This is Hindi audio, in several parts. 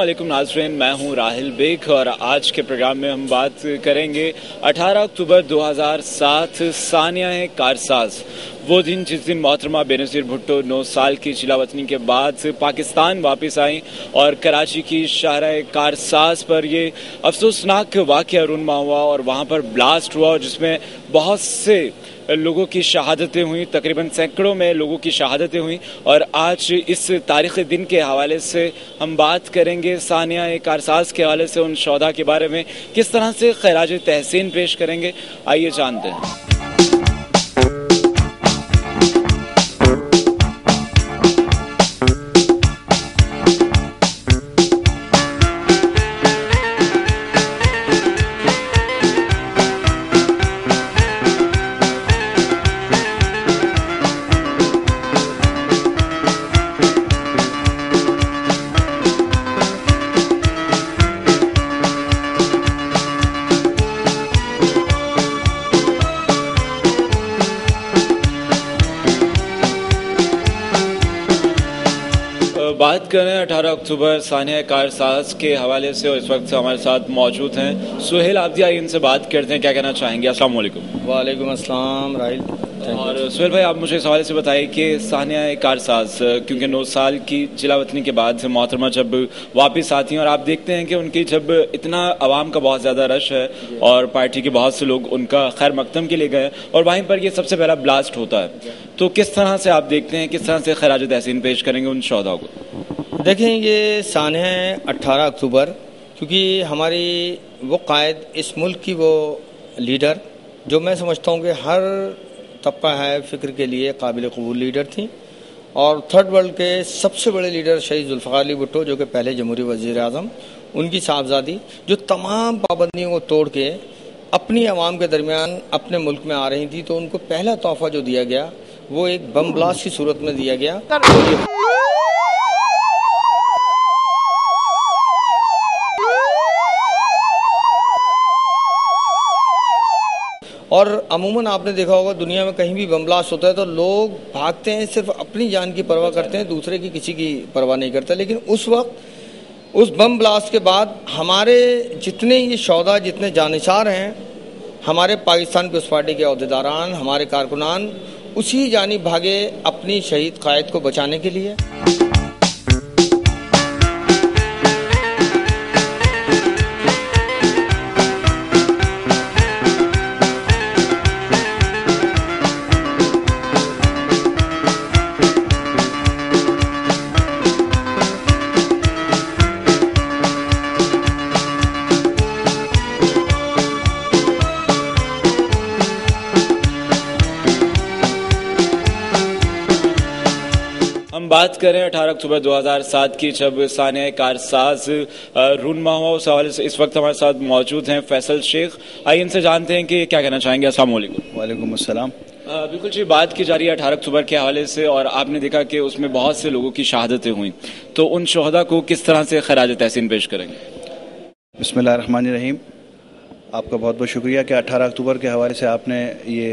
वालेकुम नाज़रीन, मैं हूं राहिल बेग और आज के प्रोग्राम में हम बात करेंगे 18 अक्टूबर 2007 सानिया कारसाज, वो दिन जिस दिन मोहतरमा बेनज़ीर भुट्टो 9 साल की जिलावतनी के बाद पाकिस्तान वापस आई और कराची की शाहराह कारसाज पर ये अफसोसनाक वाक़या रूनमा हुआ और वहाँ पर ब्लास्ट हुआ जिसमें बहुत से लोगों की शहादतें हुई, तकरीबन सैकड़ों में लोगों की शहादतें हुई। और आज इस तारीख़ी दिन के हवाले से हम बात करेंगे सानिया कारसाज के हवाले से, उन शोहदा के बारे में किस तरह से खराज तहसीन पेश करेंगे, आइए जानते हैं। बात करें 18 अक्टूबर सानिया कारसाज के हवाले से और इस वक्त हमारे साथ मौजूद हैं सुहेल आब्दी। इनसे बात करते हैं, क्या कहना चाहेंगे। अस्सलाम वालेकुम। वालेकुम अस्सलाम राहिल। और सुहेल भाई, आप मुझे इस हवाले से बताइए कि सानिया कारसाज क्योंकि 9 साल की जिलावतनी के बाद मोहतरमा जब वापस आती हैं और आप देखते हैं कि उनकी जब इतना आवाम का बहुत ज़्यादा रश है और पार्टी के बहुत से लोग उनका खैर मकदम के लिए गए और वहीं पर ये सबसे पहला ब्लास्ट होता है, तो किस तरह से आप देखते हैं, किस तरह से खराज तहसीन पेश करेंगे उन शोहदा को? देखें, ये सानिया 18 अक्टूबर क्योंकि हमारी वो कायद, इस मुल्क की वो लीडर जो मैं समझता हूँ कि हर तबका है फ़िक्र के लिए काबिल कबूल लीडर थी और थर्ड वर्ल्ड के सबसे बड़े लीडर शहीद जुल्फ़िकार अली भुट्टो जो कि पहले जमहूरी वज़ीर आज़म, उनकी साहबजादी जो तमाम पाबंदियों को तोड़ के अपनी आवाम के दरमियान अपने मुल्क में आ रही थी, तो उनको पहला तोहफ़ा जो दिया गया वो एक बम ब्लास्ट की सूरत में दिया गया। और अमूमन आपने देखा होगा दुनिया में कहीं भी बम ब्लास्ट होता है तो लोग भागते हैं, सिर्फ अपनी जान की परवाह करते हैं, दूसरे की किसी की परवाह नहीं करते। लेकिन उस वक्त उस बम ब्लास्ट के बाद हमारे जितने ये शोहदा, जितने जानिसार हैं, हमारे पाकिस्तान पीपल्स पार्टी के अहदेदारान, हमारे कारकुनान उसी जानिब भागे अपनी शहीद कायद को बचाने के लिए। हम बात करें 18 अक्टूबर 2007 की, जब सानिया कारसाज रूनमा हुआ, उस हवाले से इस वक्त हमारे साथ मौजूद हैं फैसल शेख। आइए इनसे जानते हैं कि क्या कहना चाहेंगे। अस्सलाम वालेकुम। वालेकुम अस्सलाम। बिल्कुल जी, बात की जा रही है 18 अक्टूबर के हवाले से और आपने देखा कि उसमें बहुत से लोगों की शहादतें हुई, तो उन शोहदा को किस तरह से खराज तहसीन पेश करेंगे? बिस्मिल्लाहिर्रहमानिर्रहीम। आपका बहुत बहुत शुक्रिया कि 18 अक्टूबर के हवाले से आपने ये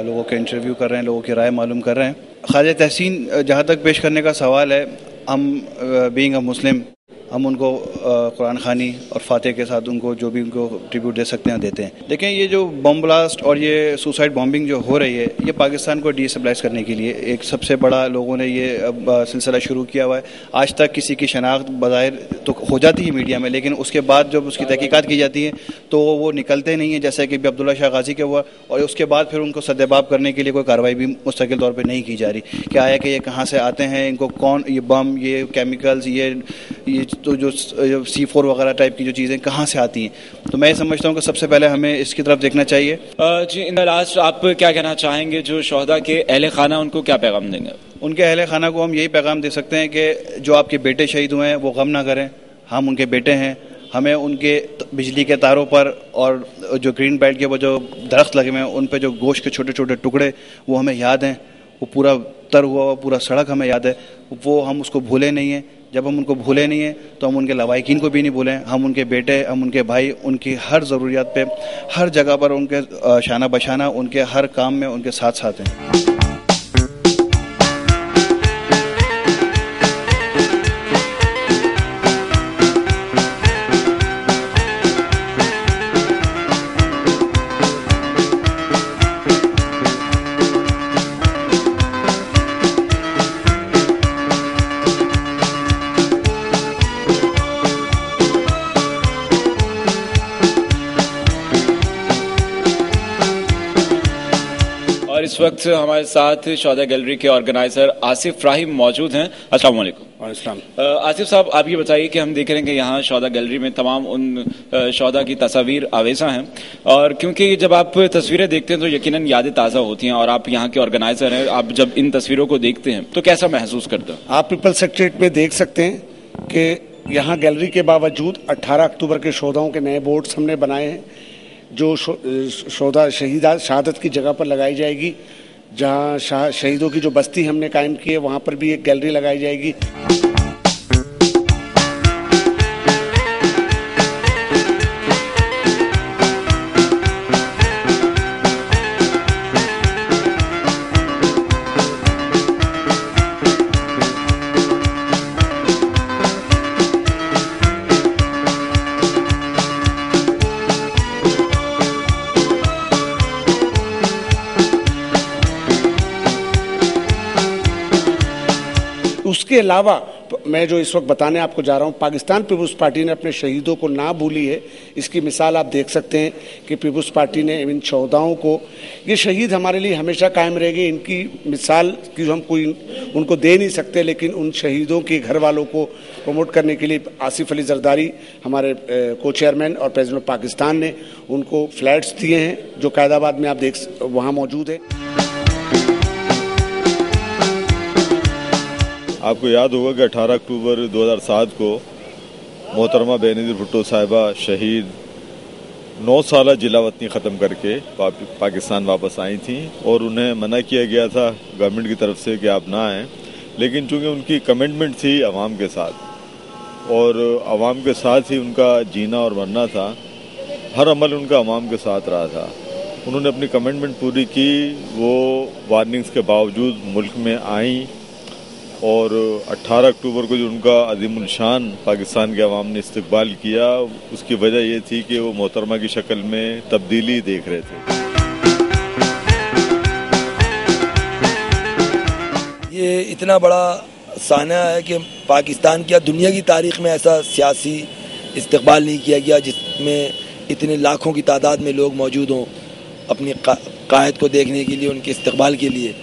लोगों के इंटरव्यू कर रहे हैं, लोगों की राय मालूम कर रहे हैं। खराज तहसीन जहाँ तक पेश करने का सवाल है, हम बीइंग अ मुस्लिम हम उनको कुरान खानी और फातिहा के साथ उनको जो भी उनको ट्रिब्यूट दे सकते हैं देते हैं। देखें, ये जो बम ब्लास्ट और ये सुसाइड बॉम्बिंग जो हो रही है, ये पाकिस्तान को डिस्टेबलाइज करने के लिए एक सबसे बड़ा लोगों ने ये सिलसिला शुरू किया हुआ है। आज तक किसी की शनाख्त बज़ाहिर तो हो जाती है मीडिया में, लेकिन उसके बाद जब उसकी तहकीकात की जाती है तो वो निकलते नहीं हैं, जैसे कि अब्दुल्ला शाह गाजी के हुआ, और उसके बाद फिर उनको सद्देबाब करने के लिए कोई कार्रवाई भी मुस्तकिल तौर पर नहीं की जा रही। क्या है कि ये कहाँ से आते हैं, इनको कौन, ये बम, ये केमिकल्स, ये तो जो C4 वगैरह टाइप की जो चीज़ें कहाँ से आती हैं। तो मैं समझता हूँ कि सबसे पहले हमें इसकी तरफ देखना चाहिए। जी, इन लास्ट आप क्या कहना चाहेंगे, जो शोहदा के अहले खाना, उनको क्या पैगाम देंगे? उनके अहले खाना को हम यही पैगाम दे सकते हैं कि जो आपके बेटे शहीद हुए हैं वो गम ना करें, हम उनके बेटे हैं। हमें उनके बिजली के तारों पर और जो ग्रीन बेल्ट के वो जो दरख्त लगे हुए हैं उन पर जो गोश्त के छोटे छोटे टुकड़े, वो हमें याद हैं। वो पूरा तर हुआ पूरा सड़क हमें याद है, वो हम उसको भूले नहीं हैं। जब हम उनको भूले नहीं हैं तो हम उनके लवाहिकीन को भी नहीं भूलें। हम उनके बेटे, हम उनके भाई, उनकी हर ज़रूरियात पे, हर जगह पर उनके शाना बशाना, उनके हर काम में उनके साथ साथ हैं। इस वक्त हमारे साथ शौदा गैलरी के ऑर्गेनाइजर आसिफ राहिम मौजूद हैं। अस्सलाम वालेकुम। आसिफ साहब, आप ये बताइए कि हम देख रहे हैं कि यहाँ शौदा गैलरी में तमाम उन शौदा की तस्वीर आवेजा हैं, और क्योंकि जब आप तस्वीरें देखते हैं तो यकीनन यादें ताज़ा होती हैं, और आप यहाँ के ऑर्गेनाइजर हैं, आप जब इन तस्वीरों को देखते हैं तो कैसा महसूस करते हैं? आप पीपल सेक्रेटरीट में देख सकते हैं कि यहाँ गैलरी के बावजूद 18 अक्टूबर के शोधाओं के नए बोर्ड्स हमने बनाए हैं, जो शोधा शहादत की जगह पर लगाई जाएगी। जहाँ शहीदों की जो बस्ती हमने कायम की है वहाँ पर भी एक गैलरी लगाई जाएगी। उसके अलावा मैं जो इस वक्त बताने आपको जा रहा हूं, पाकिस्तान पीपुल्स पार्टी ने अपने शहीदों को ना भूली है। इसकी मिसाल आप देख सकते हैं कि पीपुल्स पार्टी ने इन शहीदों को, ये शहीद हमारे लिए हमेशा कायम रहेंगे। इनकी मिसाल की हम कोई उनको दे नहीं सकते, लेकिन उन शहीदों के घर वालों को प्रमोट करने के लिए आसिफ अली जरदारी हमारे को चेयरमैन और प्रेसिडेंट ऑफ पाकिस्तान ने उनको फ्लैट्स दिए हैं जो कायदाबाद में आप वहाँ मौजूद है। आपको याद होगा कि 18 अक्टूबर 2007 को मोहतरमा बेनज़ीर भुट्टो साहिबा शहीद 9 साल जिला वतनी ख़त्म करके पाकिस्तान वापस आई थी, और उन्हें मना किया गया था गवर्नमेंट की तरफ से कि आप ना आएँ, लेकिन चूँकि उनकी कमिटमेंट थी आवाम के साथ और आवाम के साथ ही उनका जीना और मरना था, हर अमल उनका आवाम के साथ रहा था। उन्होंने अपनी कमिटमेंट पूरी की, वो वार्निंग्स के बावजूद मुल्क में आई, और 18 अक्टूबर को जो उनका अज़ीमुल शान पाकिस्तान के अवाम ने इस्तकबाल किया, उसकी वजह ये थी कि वो मोहतरमा की शक्ल में तब्दीली देख रहे थे। ये इतना बड़ा साना है कि पाकिस्तान की या दुनिया की तारीख में ऐसा सियासी इस्तकबाल नहीं किया गया जिसमें इतने लाखों की तादाद में लोग मौजूद हों अपनी कायद को देखने के लिए, उनके इस्तकबाल के लिए।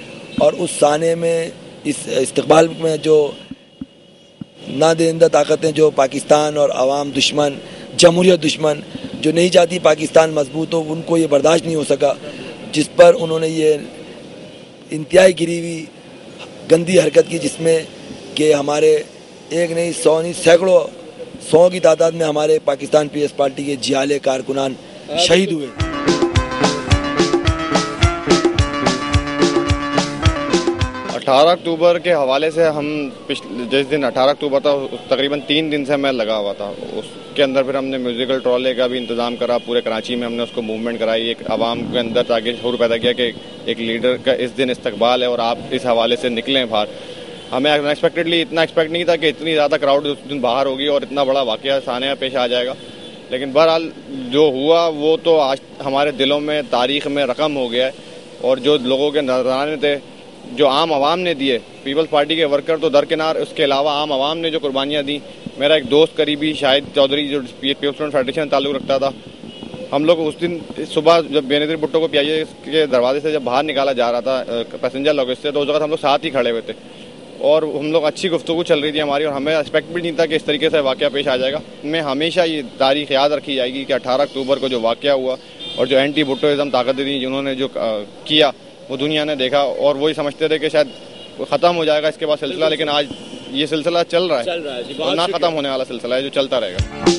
और उस साने में, इस इस्तकबाल में जो नादेंदा ताकतें, जो पाकिस्तान और अवाम दुश्मन, जमहूरियत दुश्मन, जो नहीं चाहती पाकिस्तान मजबूत हो, उनको ये बर्दाश्त नहीं हो सका, जिस पर उन्होंने ये इंतहाई गिरी हुई गंदी हरकत की, जिसमें कि हमारे एक नहीं 100 नहीं सैकड़ों 100 की तादाद में हमारे पाकिस्तान पीएस पार्टी के जियाले कारकुनान शहीद हुए। 18 अक्टूबर के हवाले से हम जिस दिन 18 अक्टूबर था तकरीबन 3 दिन से मैं लगा हुआ था। उसके अंदर फिर हमने म्यूजिकल ट्रॉले का भी इंतज़ाम करा, पूरे कराची में हमने उसको मूवमेंट कराई, एक आवाम के अंदर ताकि शऊर पैदा किया कि एक लीडर का इस दिन इस्तकबाल है और आप इस हवाले से निकलें बाहर। हमें अनएक्सपेक्टेडली इतना एक्सपेक्ट नहीं था कि इतनी ज़्यादा क्राउड उस दिन बाहर होगी और इतना बड़ा वाक़या सामने पेश आ जाएगा, लेकिन बहरहाल जो हुआ वो तो आज हमारे दिलों में, तारीख़ में रकम हो गया है। और जो लोगों के नजराने थे, जो आम आवाम ने दिए, पीपल्स पार्टी के वर्कर तो दरकिनार, उसके अलावा आम आवाम ने जो कुर्बानियाँ दी। मेरा एक दोस्त करीबी शाहिद चौधरी जो पीपल्स फेडरेशन से ताल्लुक़ रखता था, हम लोग उस दिन सुबह जब बेनज़ीर भुट्टो को पीआईए के दरवाजे से जब बाहर निकाला जा रहा था पैसेंजर लोगों से, तो उस वक्त हम लोग साथ ही खड़े हुए थे और हम लोग अच्छी गुफ्तगू चल रही थी हमारी, और हमें एक्सपेक्ट भी नहीं था कि इस तरीके से वाक़या पेश आ जाएगा। में हमेशा ये तारीख़ याद रखी जाएगी कि 18 अक्टूबर को जो वाक़या हुआ और जो एंटी भुट्टोइज़म ताकतें थी जिन्होंने जो किया वो दुनिया ने देखा, और वही समझते थे कि शायद ख़त्म हो जाएगा इसके बाद सिलसिला, लेकिन आज ये सिलसिला चल रहा है और ना ख़त्म होने वाला सिलसिला है जो चलता रहेगा।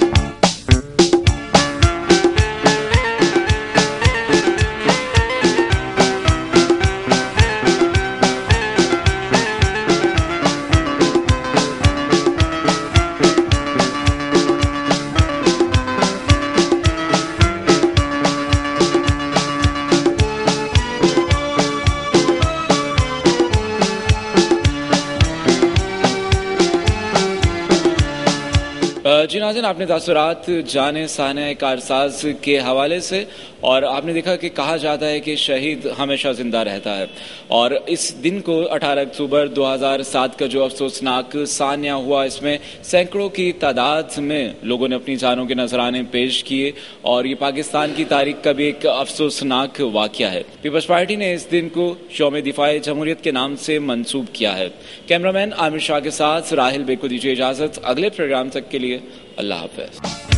जी नाज़रीन, आपने तासुरात जाने सानिया कारसाज के हवाले से, और आपने देखा कि कहा जाता है कि शहीद हमेशा जिंदा रहता है। और इस दिन को 18 अक्टूबर 2007 का जो अफसोसनाक सानिया हुआ, इसमें सैकड़ों की तादाद में लोगों ने अपनी जानों के नजराने पेश किए, और ये पाकिस्तान की तारीख का भी एक अफसोसनाक वाक़या है। पीपल्स पार्टी ने इस दिन को यौम दिफाए जमहूरियत के नाम से मंसूब किया है। कैमरामैन आमिर शाह के साथ राहिल बेग को दीजिए इजाजत। अगले प्रोग्राम तक के लिए अल्लाह हाफ़िज़।